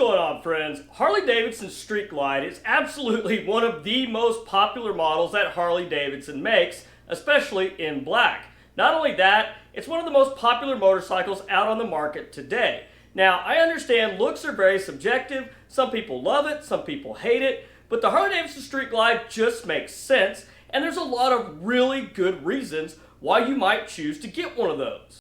going on, friends? Harley-Davidson Street Glide is absolutely one of the most popular models that Harley-Davidson makes, especially in black. Not only that, it's one of the most popular motorcycles out on the market today. Now, I understand looks are very subjective. Some people love it, some people hate it, but the Harley-Davidson Street Glide just makes sense, and there's a lot of really good reasons why you might choose to get one of those.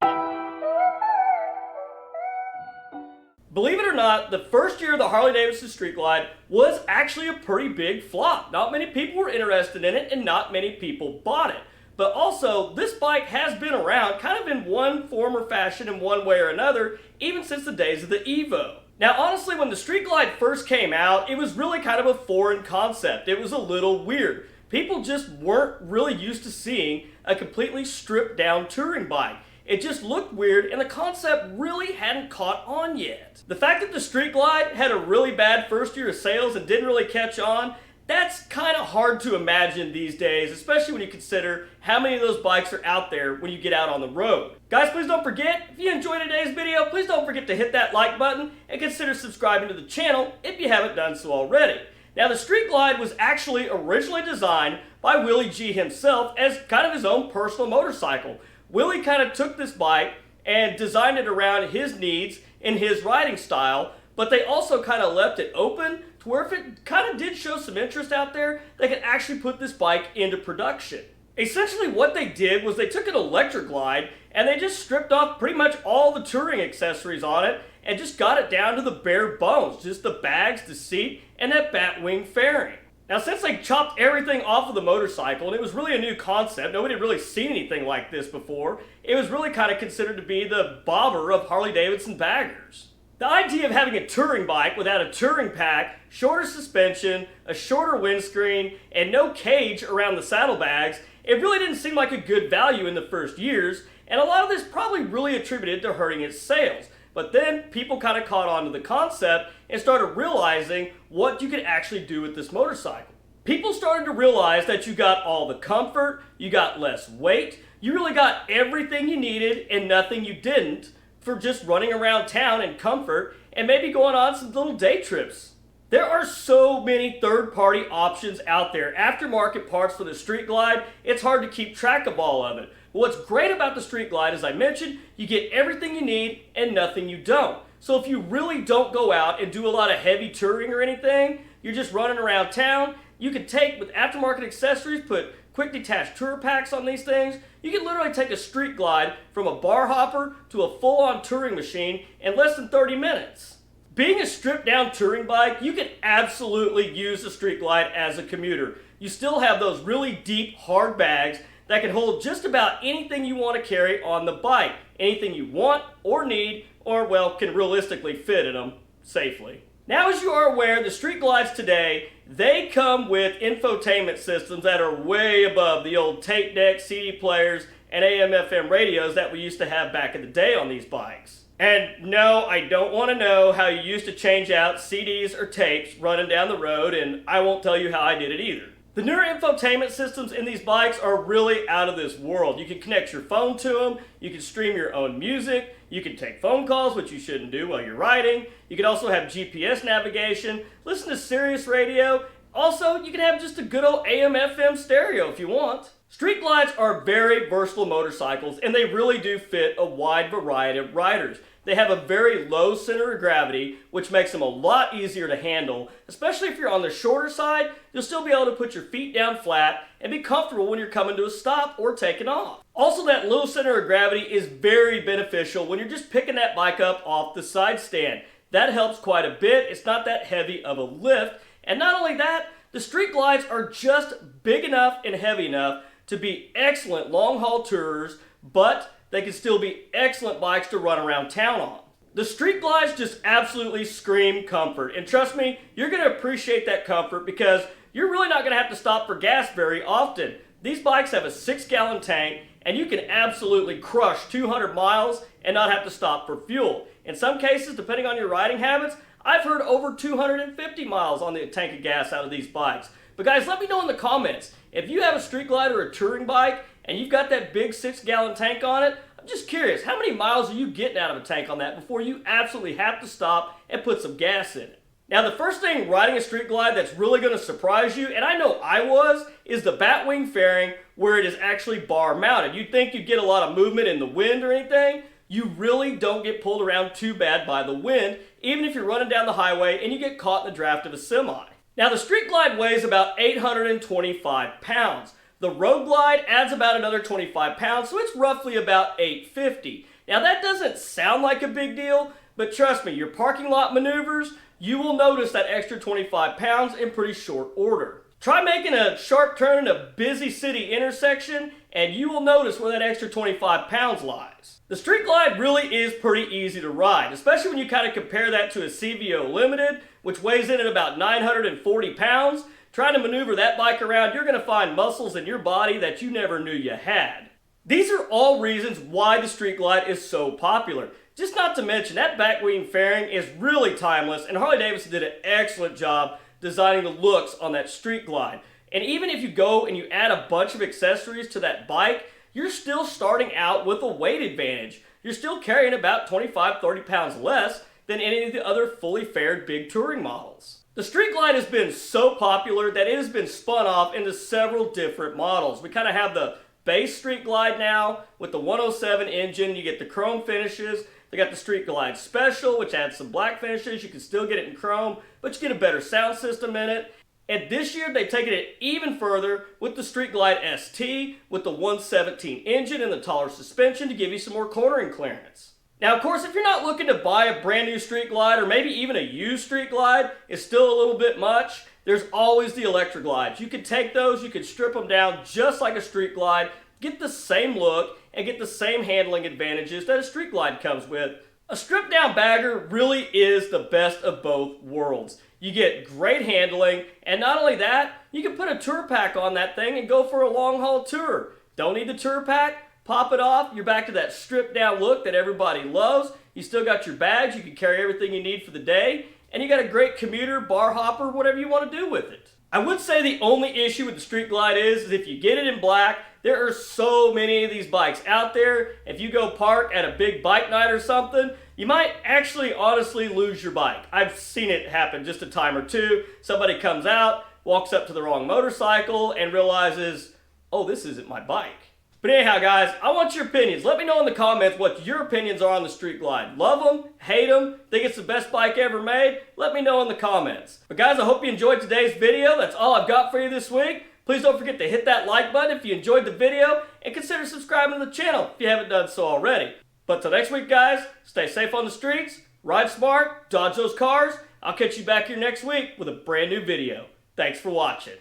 Believe it or not, the first year of the Harley-Davidson Street Glide was actually a pretty big flop. Not many people were interested in it and not many people bought it. But also, this bike has been around kind of in one form or fashion in one way or another, even since the days of the Evo. Now honestly, when the Street Glide first came out, it was really kind of a foreign concept. It was a little weird. People just weren't really used to seeing a completely stripped down touring bike. It just looked weird and the concept really hadn't caught on yet. The fact that the Street Glide had a really bad first year of sales and didn't really catch on, that's kind of hard to imagine these days, especially when you consider how many of those bikes are out there when you get out on the road. Guys, please don't forget, if you enjoyed today's video, please don't forget to hit that like button and consider subscribing to the channel if you haven't done so already. Now, the Street Glide was actually originally designed by Willie G himself as kind of his own personal motorcycle. Willie kind of took this bike and designed it around his needs and his riding style, but they also kind of left it open to where if it kind of did show some interest out there, they could actually put this bike into production. Essentially what they did was they took an Electra Glide and they just stripped off pretty much all the touring accessories on it and just got it down to the bare bones, just the bags, the seat, and that batwing fairing. Now, since they chopped everything off of the motorcycle, and it was really a new concept, nobody had really seen anything like this before, it was really kind of considered to be the bobber of Harley-Davidson baggers. The idea of having a touring bike without a touring pack, shorter suspension, a shorter windscreen, and no cage around the saddlebags, it really didn't seem like a good value in the first years, and a lot of this probably really attributed to hurting its sales. But then people kind of caught on to the concept and started realizing what you could actually do with this motorcycle. People started to realize that you got all the comfort, you got less weight, you really got everything you needed and nothing you didn't for just running around town in comfort and maybe going on some little day trips. There are so many third-party options out there. Aftermarket parts for the Street Glide, it's hard to keep track of all of it. But what's great about the Street Glide, as I mentioned, you get everything you need and nothing you don't. So if you really don't go out and do a lot of heavy touring or anything, you're just running around town, you can take, with aftermarket accessories, put quick detached tour packs on these things. You can literally take a Street Glide from a bar hopper to a full-on touring machine in less than 30 minutes. Being a stripped-down touring bike, you can absolutely use the Street Glide as a commuter. You still have those really deep, hard bags that can hold just about anything you want to carry on the bike. Anything you want or need, or, well, can realistically fit in them safely. Now, as you are aware, the Street Glides today, they come with infotainment systems that are way above the old tape deck, CD players, and AM/FM radios that we used to have back in the day on these bikes. And no, I don't want to know how you used to change out CDs or tapes running down the road, and I won't tell you how I did it either. The newer infotainment systems in these bikes are really out of this world. You can connect your phone to them, you can stream your own music, you can take phone calls, which you shouldn't do while you're riding. You can also have GPS navigation, listen to Sirius radio. Also, you can have just a good old AM/FM stereo if you want. Street Glides are very versatile motorcycles and they really do fit a wide variety of riders. They have a very low center of gravity, which makes them a lot easier to handle, especially if you're on the shorter side. You'll still be able to put your feet down flat and be comfortable when you're coming to a stop or taking off. Also, that low center of gravity is very beneficial when you're just picking that bike up off the side stand. That helps quite a bit. It's not that heavy of a lift. And not only that, the Street Glides are just big enough and heavy enough to be excellent long-haul tourers, but they can still be excellent bikes to run around town on. The Street Glides just absolutely scream comfort, and trust me, you're going to appreciate that comfort because you're really not going to have to stop for gas very often. These bikes have a 6-gallon tank, and you can absolutely crush 200 miles and not have to stop for fuel. In some cases, depending on your riding habits, I've heard over 250 miles on the tank of gas out of these bikes. But guys, let me know in the comments, if you have a Street Glide or a touring bike and you've got that big 6-gallon tank on it, I'm just curious, how many miles are you getting out of a tank on that before you absolutely have to stop and put some gas in it? Now, the first thing riding a Street Glide that's really going to surprise you, and I know I was, is the batwing fairing where it is actually bar mounted. You'd think you'd get a lot of movement in the wind or anything. You really don't get pulled around too bad by the wind, even if you're running down the highway and you get caught in the draft of a semi. Now, the Street Glide weighs about 825 pounds. The Road Glide adds about another 25 pounds, so it's roughly about 850. Now, that doesn't sound like a big deal, but trust me, your parking lot maneuvers, you will notice that extra 25 pounds in pretty short order. Try making a sharp turn in a busy city intersection, and you will notice where that extra 25 pounds lies. The Street Glide really is pretty easy to ride, especially when you kind of compare that to a CVO Limited, which weighs in at about 940 pounds. Trying to maneuver that bike around, you're going to find muscles in your body that you never knew you had. These are all reasons why the Street Glide is so popular. Just not to mention, that batwing fairing is really timeless, and Harley-Davidson did an excellent job designing the looks on that Street Glide. And even if you go and you add a bunch of accessories to that bike, you're still starting out with a weight advantage. You're still carrying about 25-30 pounds less than any of the other fully faired big touring models. The Street Glide has been so popular that it has been spun off into several different models. We kind of have the base Street Glide now with the 107 engine. You get the chrome finishes. They got the Street Glide Special, which adds some black finishes. You can still get it in chrome, but you get a better sound system in it. And this year, they've taken it even further with the Street Glide ST, with the 117 engine and the taller suspension to give you some more cornering clearance. Now, of course, if you're not looking to buy a brand new Street Glide, or maybe even a used Street Glide, it's still a little bit much, there's always the Electra Glides. You can take those, you can strip them down just like a Street Glide, get the same look, and get the same handling advantages that a Street Glide comes with. A stripped down bagger really is the best of both worlds. You get great handling, and not only that, you can put a tour pack on that thing and go for a long haul tour. Don't need the tour pack? Pop it off, you're back to that stripped down look that everybody loves. You still got your bags, you can carry everything you need for the day, and you got a great commuter, bar hopper, whatever you want to do with it. I would say the only issue with the Street Glide is if you get it in black, there are so many of these bikes out there. If you go park at a big bike night or something, you might actually honestly lose your bike. I've seen it happen just a time or two. Somebody comes out, walks up to the wrong motorcycle, and realizes, oh, this isn't my bike. But anyhow, guys, I want your opinions. Let me know in the comments what your opinions are on the Street Glide. Love them? Hate them? Think it's the best bike ever made? Let me know in the comments. But guys, I hope you enjoyed today's video. That's all I've got for you this week. Please don't forget to hit that like button if you enjoyed the video, and consider subscribing to the channel if you haven't done so already. But till next week, guys, stay safe on the streets, ride smart, dodge those cars. I'll catch you back here next week with a brand new video. Thanks for watching.